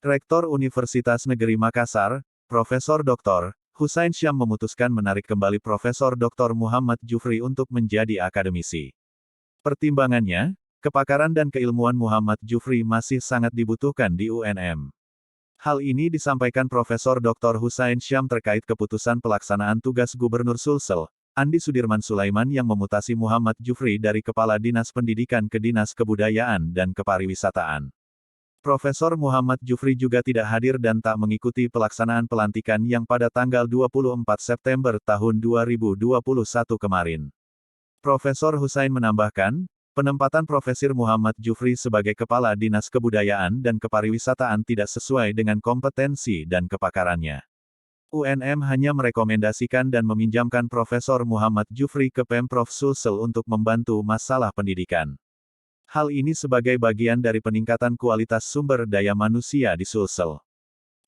Rektor Universitas Negeri Makassar, Profesor Dr. Husain Syam memutuskan menarik kembali Profesor Dr. Muhammad Jufri untuk menjadi akademisi. Pertimbangannya, kepakaran dan keilmuan Muhammad Jufri masih sangat dibutuhkan di UNM. Hal ini disampaikan Profesor Dr. Husain Syam terkait keputusan pelaksanaan tugas Gubernur Sulsel, Andi Sudirman Sulaiman yang memutasi Muhammad Jufri dari Kepala Dinas Pendidikan ke Dinas Kebudayaan dan Kepariwisataan. Profesor Muhammad Jufri juga tidak hadir dan tak mengikuti pelaksanaan pelantikan yang pada tanggal 24 September tahun 2021 kemarin. Profesor Husain menambahkan, penempatan Profesor Muhammad Jufri sebagai Kepala Dinas Kebudayaan dan Kepariwisataan tidak sesuai dengan kompetensi dan kepakarannya. UNM hanya merekomendasikan dan meminjamkan Profesor Muhammad Jufri ke Pemprov Sulsel untuk membantu masalah pendidikan. Hal ini sebagai bagian dari peningkatan kualitas sumber daya manusia di Sulsel.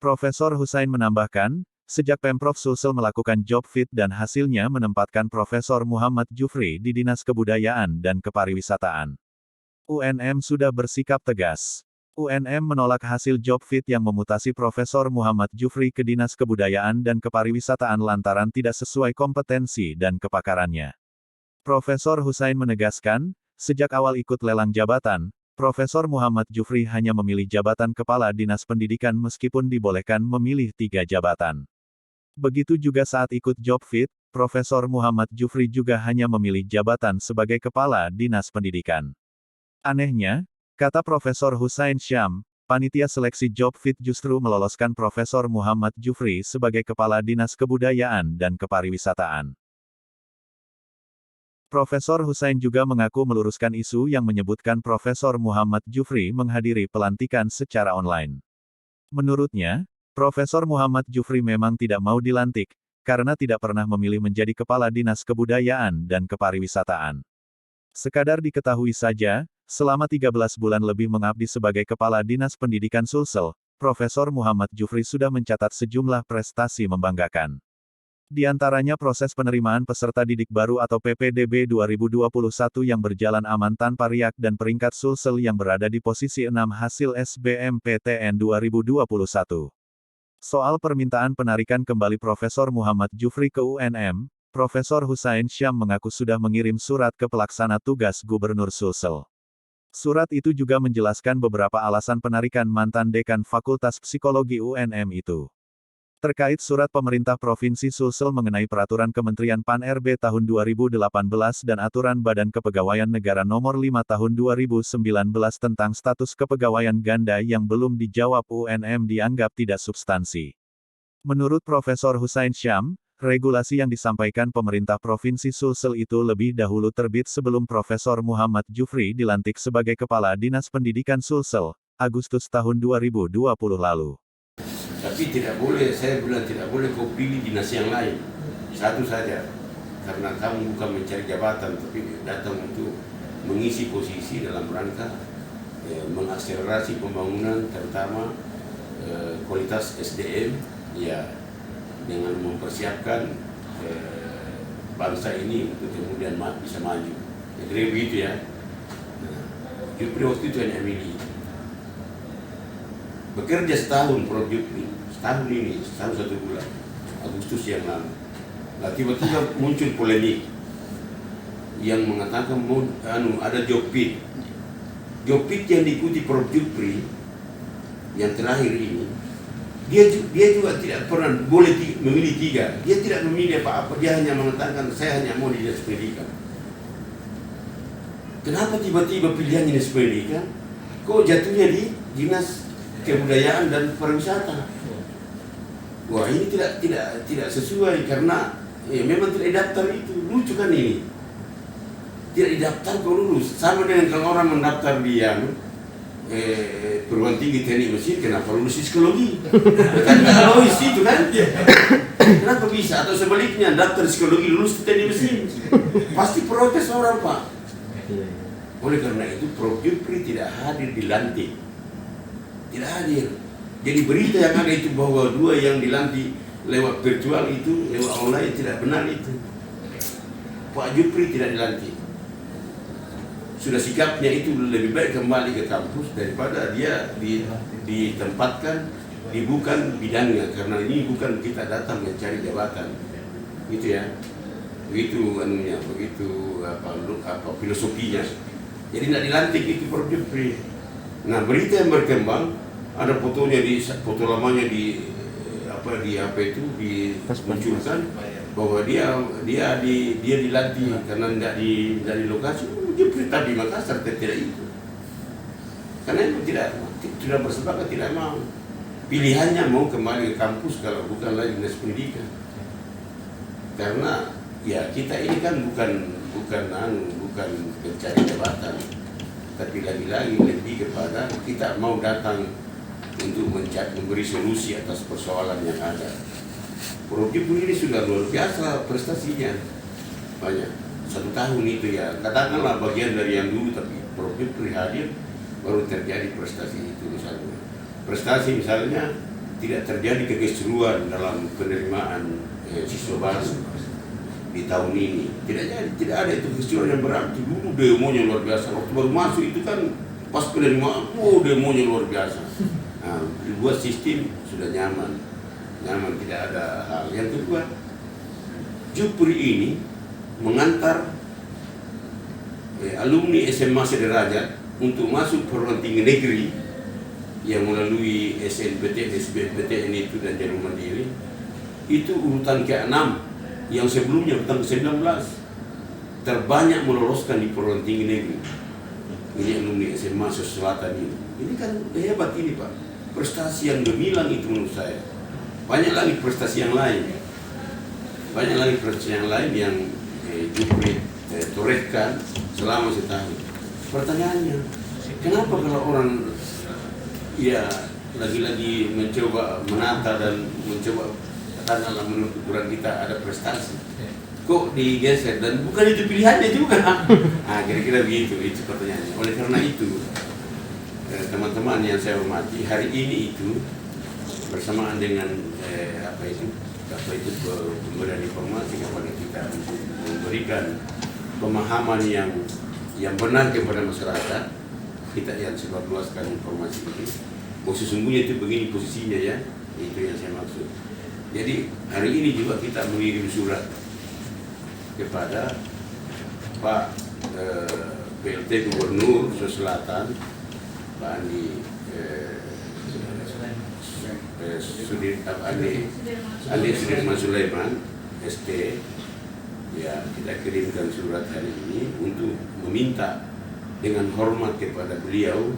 Profesor Husain menambahkan, sejak Pemprov Sulsel melakukan job fit dan hasilnya menempatkan Profesor Muhammad Jufri di Dinas Kebudayaan dan Kepariwisataan. UNM sudah bersikap tegas. UNM menolak hasil job fit yang memutasi Profesor Muhammad Jufri ke Dinas Kebudayaan dan Kepariwisataan lantaran tidak sesuai kompetensi dan kepakarannya. Profesor Husain menegaskan, sejak awal ikut lelang jabatan, Profesor Muhammad Jufri hanya memilih jabatan Kepala Dinas Pendidikan meskipun dibolehkan memilih 3 jabatan. Begitu juga saat ikut job fit, Profesor Muhammad Jufri juga hanya memilih jabatan sebagai Kepala Dinas Pendidikan. Anehnya, kata Profesor Husain Syam, panitia seleksi job fit justru meloloskan Profesor Muhammad Jufri sebagai Kepala Dinas Kebudayaan dan Kepariwisataan. Profesor Husain juga mengaku meluruskan isu yang menyebutkan Profesor Muhammad Jufri menghadiri pelantikan secara online. Menurutnya, Profesor Muhammad Jufri memang tidak mau dilantik, karena tidak pernah memilih menjadi Kepala Dinas Kebudayaan dan Kepariwisataan. Sekadar diketahui saja, selama 13 bulan lebih mengabdi sebagai Kepala Dinas Pendidikan Sulsel, Profesor Muhammad Jufri sudah mencatat sejumlah prestasi membanggakan. Di antaranya proses penerimaan peserta didik baru atau PPDB 2021 yang berjalan aman tanpa riak dan peringkat Sulsel yang berada di posisi 6 hasil SBMPTN 2021. Soal permintaan penarikan kembali Profesor Muhammad Jufri ke UNM, Profesor Husain Syam mengaku sudah mengirim surat ke pelaksana tugas Gubernur Sulsel. Surat itu juga menjelaskan beberapa alasan penarikan mantan dekan Fakultas Psikologi UNM itu. Terkait surat pemerintah Provinsi Sulsel mengenai Peraturan Kementerian Pan-RB tahun 2018 dan Aturan Badan Kepegawaian Negara Nomor 5 Tahun 2019 tentang status kepegawaian ganda yang belum dijawab UNM dianggap tidak substansi. Menurut Profesor Husain Syam, regulasi yang disampaikan pemerintah Provinsi Sulsel itu lebih dahulu terbit sebelum Profesor Muhammad Jufri dilantik sebagai Kepala Dinas Pendidikan Sulsel, Agustus tahun 2020 lalu. Tapi tidak boleh, saya bilang tidak boleh kau pilih dinas yang lain. Satu saja. Karena kamu bukan mencari jabatan, tapi datang untuk mengisi posisi dalam rangka mengakselerasi pembangunan, terutama kualitas SDM, ya, dengan mempersiapkan bangsa ini untuk kemudian bisa maju. Jadi begitu ya. Jufri waktu itu hanya milih. Bekerja setahun Prof. Jufri, setahun ini, setahun 1 bulan, Agustus yang lalu. Nah, tiba-tiba muncul polemik yang mengatakan ada job fit. Job fit yang diikuti Prof. Jufri yang terakhir ini, dia juga tidak pernah boleh memilih 3. Dia tidak memilih apa-apa, dia hanya mengatakan saya hanya mau di dinas pendidikan. Kenapa tiba-tiba pilihannya dinas pendidikan? Kok jatuhnya di dinas kebudayaan dan pariwisata? Wah, ini tidak sesuai karena memang tidak didaftar itu. Lucu kan ini? Tidak didaftar kok lulus. Sama dengan kalau orang mendaftar di perguruan tinggi teknik mesin, kenapa lulus psikologi? Kan logis itu kan? Kenapa bisa? Atau sebaliknya, daftar psikologi lulus teknik mesin. Pasti protes orang, Pak. Oleh karena itu, Prof. Jufri tidak hadir dilantik. Tidak hadir. Jadi berita yang ada itu bahwa 2 yang dilantik lewat virtual itu, lewat online, tidak benar itu. Pak Jufri tidak dilantik. sudah sikapnya itu lebih baik kembali ke kampus daripada dia ditempatkan di bukan bidangnya, karena ini bukan kita datang mencari jabatan, gitu ya, begitu anunya, begitu apa filosofinya. Jadi tidak dilantik itu Prof. Jupri. Nah, berita yang berkembang ada fotonya foto lamanya di apa itu dimunculkan bahwa dia dilantik karena tidak di lokasi. Dia tetap di Makassar, tidak itu. Karena itu tidak bersepakat, tidak mau. Pilihannya mau kembali ke kampus kalau bukan lagi dinas pendidikan. Karena ya kita ini kan bukan mencari jabatan, tapi lagi-lagi lebih kepada kita mau datang untuk memberi solusi atas persoalan yang ada. Prof. Jupri ini sudah luar biasa prestasinya, banyak 1 tahun itu ya, katakanlah bagian dari yang dulu, tapi Prof. Jupri hadir baru terjadi prestasi itu. Misalnya prestasi misalnya tidak terjadi kekisruan dalam penerimaan siswa baru di tahun ini, tidak ada itu kekisruan yang berarti. Dulu demonya luar biasa, waktu baru masuk itu kan pas penerimaan, demonya luar biasa. Nah, dibuat sistem sudah nyaman, tidak ada hal. Yang kedua, Jupri ini mengantar alumni SMA sederajat untuk masuk perguruan tinggi negeri yang melalui SNPTN, SBMPTN itu dan jalur mandiri, itu urutan ke-6, yang sebelumnya urutan ke-19, terbanyak meloloskan di perguruan tinggi negeri. Ini alumni SMA Selatan ini. Ini kan hebat ini Pak, prestasi yang gemilang itu menurut saya. Banyak lagi prestasi yang lain, yang Jupri torehkan selama setahun. Pertanyaannya, kenapa kalau orang ya lagi-lagi mencoba menata dan mencoba katakanlah menurut ukuran kita ada prestasi, kok digeser dan bukan itu pilihannya juga? Nah, kira-kira begitu itu pertanyaannya. Oleh karena itu, teman-teman yang saya hormati, hari ini itu bersamaan dengan pemberian informasi kepada kita untuk memberikan pemahaman yang benar kepada masyarakat, kita yang sebarluaskan informasi ini. Sesungguhnya itu begini posisinya ya, itu yang saya maksud. Jadi hari ini juga kita mengirim surat kepada Pak PLT Gubernur Sulawesi Selatan, Pak Andi Sudirman Sulaiman ST. Ya, kita kirimkan surat hari ini untuk meminta dengan hormat kepada beliau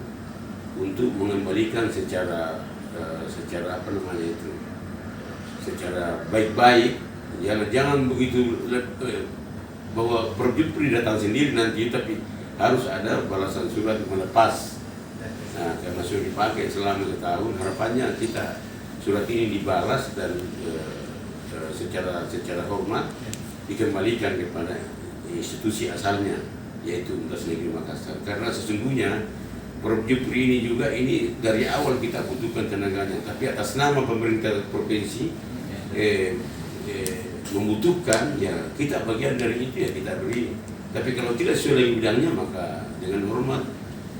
untuk mengembalikan secara secara baik-baik. Jangan begitu bahwa Prof. Jupri datang sendiri nanti, tapi harus ada balasan surat melepas. Nah, karena sudah dipakai selama setahun, harapannya kita surat ini dibalas dan secara hormat dikembalikan kepada institusi asalnya, yaitu Universitas Negeri Makassar. Karena sesungguhnya Prof. Jupri ini juga dari awal kita butuhkan tenaganya, tapi atas nama pemerintah provinsi membutuhkan, ya kita bagian dari itu, ya kita beri. Tapi kalau tidak sesuai bidangnya, maka dengan hormat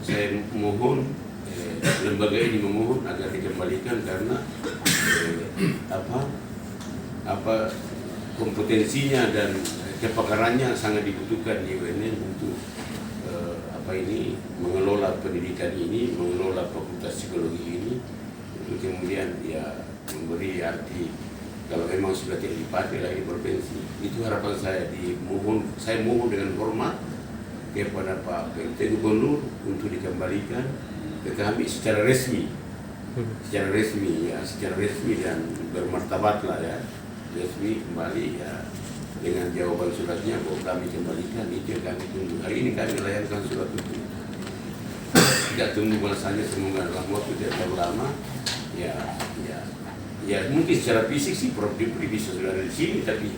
saya mohon, lembaga ini memohon agar dikembalikan, karena kompetensinya dan kepakarannya sangat dibutuhkan di UNN untuk mengelola pendidikan ini, mengelola fakultas psikologi ini, untuk kemudian ya memberi arti kalau memang sudah tidak dipakai lagi provinsi. Itu harapan saya. Saya mohon dengan hormat kepada Pak PLT Gubernur untuk dikembalikan ke kami secara resmi, dan bermartabat lah ya, resmi kembali ya, dengan jawaban suratnya bahwa kami kembalikan. Itu yang kami tunggu. Hari ini kami layangkan surat itu. Tidak tunggu balasannya, semoga dalam waktu tidak terlalu lama. Ya mungkin secara fisik sih Prof. Jupri bisa sudah ada di sini, tapi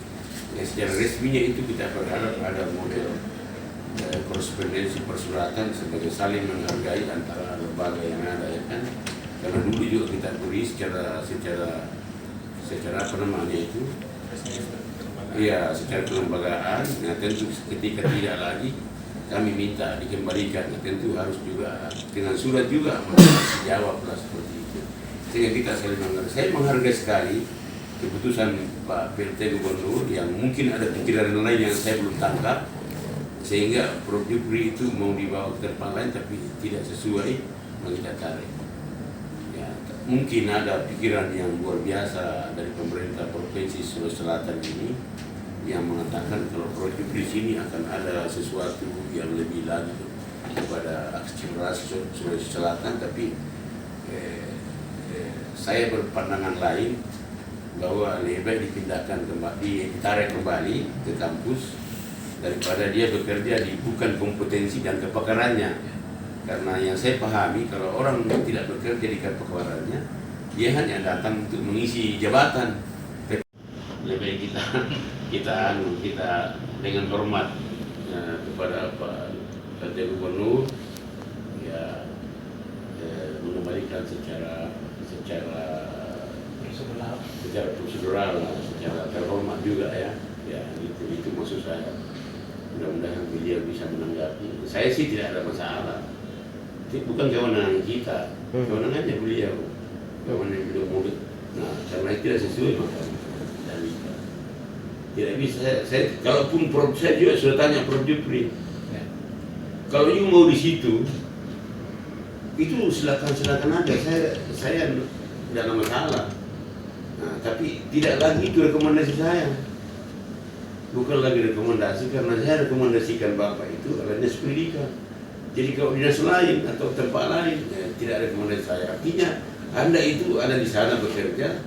ya, secara resminya itu kita berharap ada model korespondensi persuratan sebagai saling menghargai antara lembaga yang ada, ya kan? Karena dulu juga kita beri secara apa namanya itu, ya secara kelembagaan. Nah tentu ketika tidak lagi kami minta dikembalikan, tentu harus juga dengan surat juga mengasih jawab lah seperti itu. Sehingga kita saling menghargai. Saya menghargai sekali keputusan Pak PLT Gubernur yang mungkin ada pikiran lain yang saya belum tangkap, sehingga Prof. Jufri itu mau dibawa ke tempat lain tapi tidak sesuai, maka kita tarik. Ya, mungkin ada pikiran yang luar biasa dari pemerintah Provinsi Sulawesi Selatan ini yang mengatakan kalau Prof. Jufri sini akan ada sesuatu yang lebih lagi kepada akselerasi Sulawesi Selatan, tapi saya berpandangan lain bahwa lebih baik dipindahkan kembali, ditarik kembali ke kampus daripada dia bekerja di bukan kompetensi dan kepakarannya. Karena yang saya pahami kalau orang tidak bekerja di kepakarannya, dia hanya datang untuk mengisi jabatan. Lebih kita dengan hormat kepada Pak Gubernur ya mengembalikan secara prosedural, secara terhormat juga ya itu maksud saya. Mudah-mudahan beliau bisa menanggapi. Saya sih tidak ada masalah, bukan kewenangan kita, kewenangannya beliau, kewenangan beliau mulut. Nah, karena itu tidak sesuai maka tidak bisa. Saya kalaupun saya juga sudah tanya Prof. Jufri, kalau you mau di situ itu silakan aja, saya tidak ada masalah. Nah, tapi tidak lagi itu rekomendasi saya, bukan lagi rekomendasi, karena saya rekomendasikan Bapak itu adalah dinas pendidikan. Jadi kalau dinas lain atau tempat lain tidak rekomendasi saya. Artinya Anda itu ada di sana bekerja,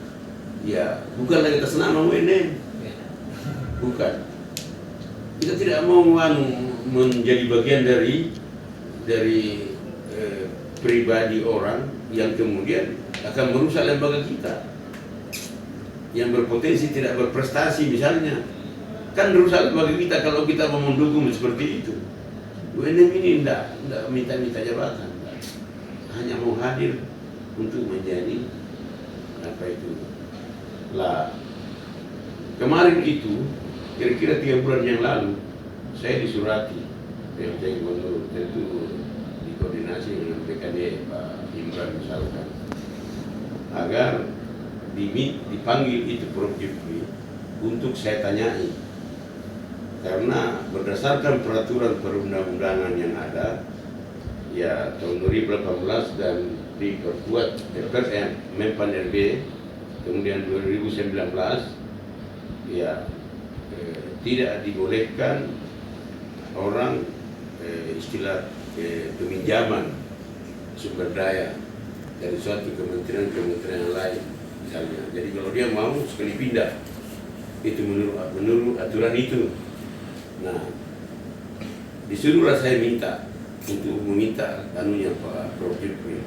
ya bukan lagi atas nama UNM, bukan. Kita tidak mau menjadi bagian dari pribadi orang yang kemudian akan merusak lembaga kita yang berpotensi tidak berprestasi misalnya. Kan merusak lembaga kita kalau kita mau mendukung seperti itu. UNM ini tidak minta jabatan, hanya mau hadir untuk menjadi apa itu lah. Kemarin itu kira-kira 3 bulan yang lalu saya disurati PLT Gubernur, tentu dikoordinasi dengan PKD Pak Imran misalkan, agar dipanggil itu Prof. Jufri untuk saya tanyai, karena berdasarkan peraturan perundang-undangan yang ada ya tahun 2018 dan diperkuat Menpan RB kemudian 2019 ya tidak dibolehkan orang istilah peminjaman sumber daya dari suatu kementerian lain misalnya. Jadi kalau dia mau sekali pindah itu menurut aturan itu. Nah, disuruhlah saya meminta anunya Pak Prof. Jufri.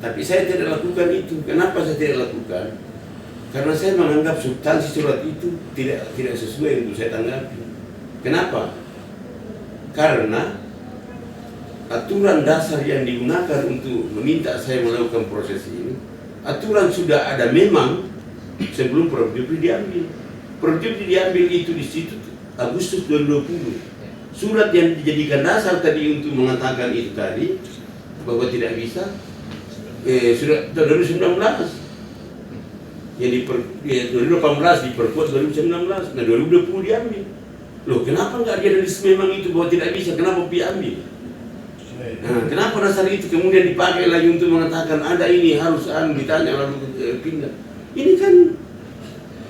Tapi saya tidak lakukan itu. Kenapa saya tidak lakukan? Karena saya menganggap substansi surat itu tidak sesuai untuk saya tanggapi. Kenapa? Karena aturan dasar yang digunakan untuk meminta saya melakukan proses ini, aturan sudah ada memang sebelum Prof. Jufri diambil. Prof. Jufri diambil itu di situ Agustus 2020. Surat yang dijadikan dasar tadi untuk mengatakan itu tadi bahwa tidak bisa surat 2019 yang 2018 diperkuat 2019. Nah 2020 diambil. Loh, kenapa nggak dia dari memang itu bahwa tidak bisa? Kenapa diambil? Nah, kenapa dasar itu kemudian dipakai lagi untuk mengatakan ada ini harus ditanya lalu pindah? Ini kan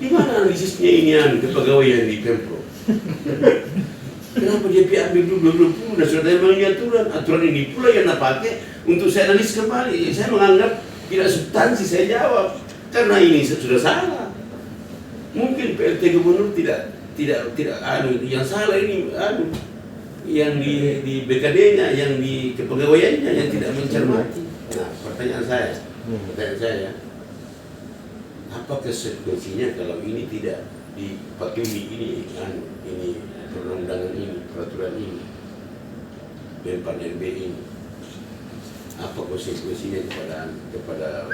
gimana analisisnya ini kepegawaian di Pemprov? Kenapa dia ambil dulu 2020? Nah, sudah memang aturan ini pula yang pakai untuk saya analis kembali. Saya menganggap tidak substansi, saya jawab karena ini sudah salah. Mungkin PLT Gubernur tidak yang salah ini yang di BKD-nya, yang di kepegawaiannya yang tidak mencermati. Nah, pertanyaan saya, apa konsekuensinya kalau ini tidak dipatuhi ini perundang-undangan ini, peraturan ini, Menpan RB ini? Apa konsekuensinya kepada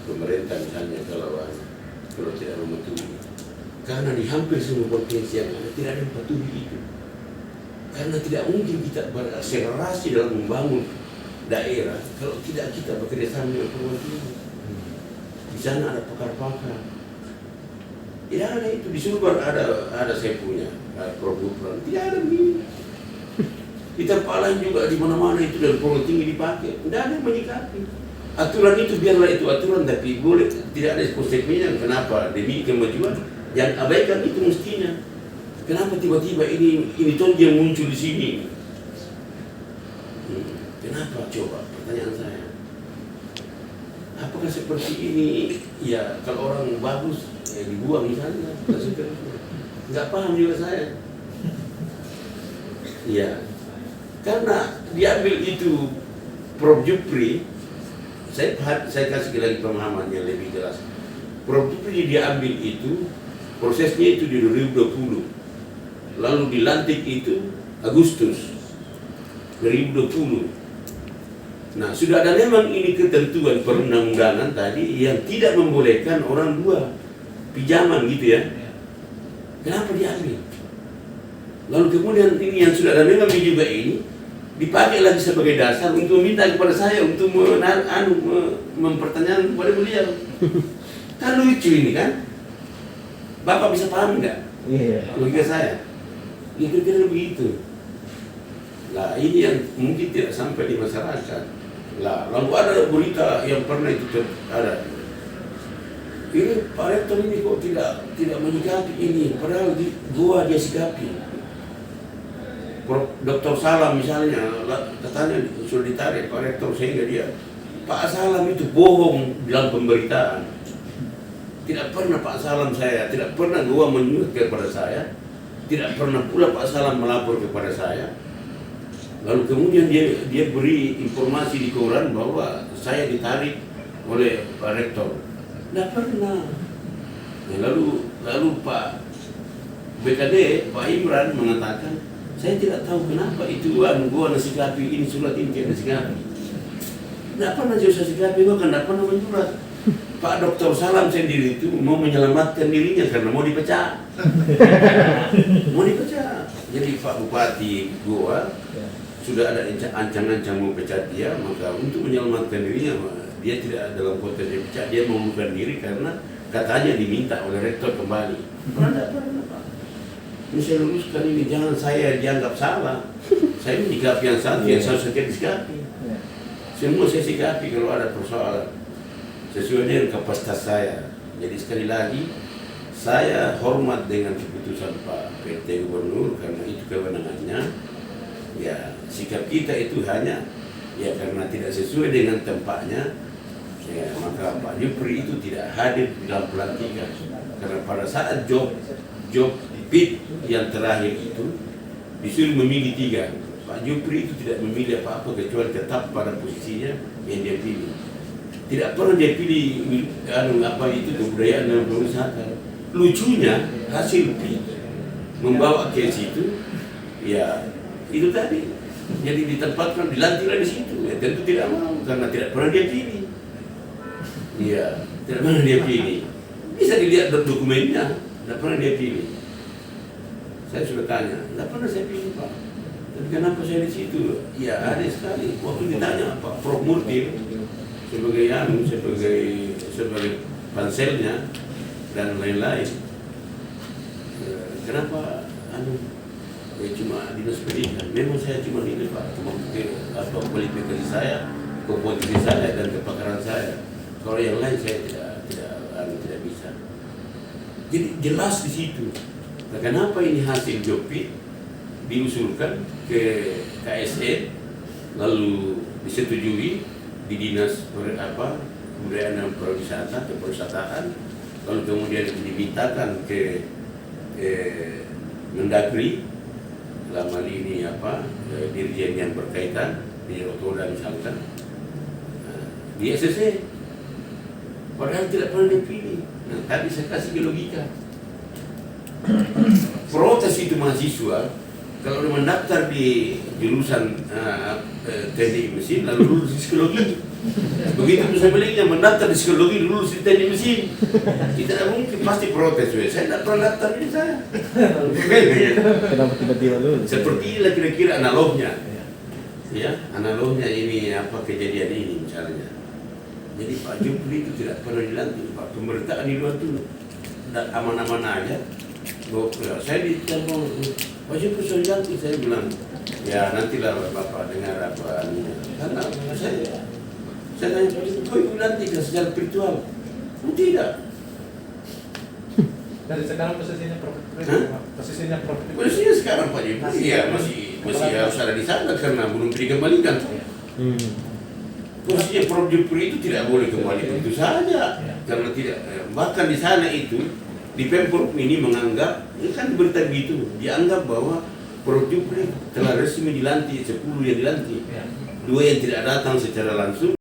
pemerintah misalnya kalau tidak mematuhi? Karena di hampir semua provinsi yang ada tidak ada yang patuhi itu. Karena tidak mungkin kita berakselerasi dalam membangun daerah kalau tidak kita bekerja sama dengan perguruan tinggi. Di sana ada pakar-pakar. Tidak ada itu, di Sulbar ada saya punya program. Tidak ada begini. Kita lain juga di mana-mana itu dan perguruan tinggi dipakai. Tidak ada yang menyikapi. Aturan itu biarlah itu aturan, tapi boleh tidak ada konsekuensinya. Kenapa? Demi kemajuan yang abaikan itu mestinya. Kenapa tiba-tiba ini tonji yang muncul di sini? Kenapa? Coba pertanyaan saya. Apakah seperti ini? Ya kalau orang bagus dibuang misalnya. Nggak paham juga saya. Ya, karena diambil itu Prof. Jupri. Saya kasih lagi pemahaman yang lebih jelas. Prof. Jupri diambil itu prosesnya itu di 2020. Lalu dilantik itu Agustus 2020. Nah, sudah ada memang ini ketentuan perundang-undangan tadi yang tidak membolehkan orang dua pinjaman gitu ya. Kenapa diambil? Lalu kemudian ini yang sudah ada memang juga ini dipakai lagi sebagai dasar untuk meminta kepada saya untuk mempertanyakan kepada beliau. Kan lucu ini kan? Bapak bisa paham nggak? Iya. Logika saya. Ya kira-kira begitu. Nah ini yang mungkin tidak sampai di masyarakat. Lah lalu ada berita yang pernah itu ada. Ini Pak Rektor ini kok tidak menyikapi ini, padahal gua dia sikapi. Dr. Salam misalnya, katanya sudah ditarik Pak Rektor sehingga dia Pak Salam itu bohong dalam pemberitaan. Tidak pernah Pak Salam tidak pernah gua menyuruh kepada saya. Tidak pernah pula Pak Salam melapor kepada saya. Lalu kemudian dia beri informasi di koran bahwa saya ditarik oleh Pak Rektor. Tidak pernah. Ya, lalu Pak BKD, Pak Imran mengatakan, saya tidak tahu kenapa itu gua nasikapi ini surat ini tidak nasikapi. Tidak pernah saya sikapi, gua kan tidak pernah menyurat. Pak Dr. Salam sendiri itu mau menyelamatkan dirinya karena mau dipecat. Mau dipecat. Jadi Pak Bupati Goa sudah ada ancang-ancang mau pecat dia, maka untuk menyelamatkan dirinya dia tidak dalam konteks dipecat, dia mengundurkan diri karena katanya diminta oleh rektor kembali. Pernah Pak. Ini saya luruskan ini, jangan saya dianggap salah. Saya menyikapi yang satu, yang saya disikapi. Semua saya sikapi kalau ada persoalan sesuai dengan kapasitas saya. Jadi sekali lagi saya hormat dengan keputusan Pak PRT Gubernur karena itu kewenangannya. Ya sikap kita itu hanya ya karena tidak sesuai dengan tempatnya. Ya maka Pak Jupri itu tidak hadir dalam pelantikan karena pada saat job bid yang terakhir itu disuruh memilih 3. Pak Jupri itu tidak memilih apa-apa kecuali tetap pada posisinya yang dia pilih. Tidak pernah dia pilih kebudayaan dan pariwisata. Lucunya hasil PIK membawa ke situ, ya itu tadi. Jadi ditempatkan dilantiklah di situ. Ya, tentu tidak mau karena tidak pernah dia pilih. Iya, tidak pernah dia pilih. Bisa dilihat dokumennya, tidak pernah dia pilih. Saya sudah tanya, tidak pernah saya pilih Pak. Tapi kenapa saya di situ? Ya ada sekali. Waktu ditanya Pak Prof Murti sebagai panselnya dan lain-lain. Kenapa cuma dinas pendidikan? Memang saya cuma ini Pak, kualifikasi saya, kompetensi saya dan kepakaran saya. Kalau yang lain saya tidak bisa. Jadi jelas di situ. Nah, kenapa ini hasil Jopi diusulkan ke KSE lalu disetujui di dinas kebudayaan dan pariwisata atau perwisataan, lalu kemudian dimintakan ke Mendagri dalam hal ini dirjen yang berkaitan di Otoda misalkan di SSC, padahal tidak pernah dipilih. Nah, tadi saya kasih ke logika. Protes itu mahasiswa kalau mendaftar di jurusan teknik mesin lalu lulus psikologi Begitu bisa baliknya mendaftar di psikologi dulu di teknik mesin. Kita tidak mungkin pasti protes. Saya tidak pernah daftar ini saya. Kenapa tiba-tiba lulus? Seperti inilah kira-kira analognya. Ya, analognya ini apa kejadian ini misalnya. Jadi Pak Jupri itu tidak pernah dilantik. Pak pemerintahan di luar itu aman-aman aja. Saya ditelepon, Pak Jupri sudah dilantik. Saya bilang, ya nantilah Bapak dengar apa ini. Karena saya tanya Pak Jupri, kau dilantik secara virtual? Oh tidak. Dari sekarang posisinya Posisinya sekarang Pak Jupri ya masih harus ada di sana karena belum dikembalikan. Posisinya Prof Jupri itu tidak boleh kembali begitu saja karena tidak bahkan di sana itu di Pemprov ini menganggap ini kan berita begitu dianggap bahwa Prof Jupri telah resmi dilantik 10 yang dilantik 2 yang tidak datang secara langsung.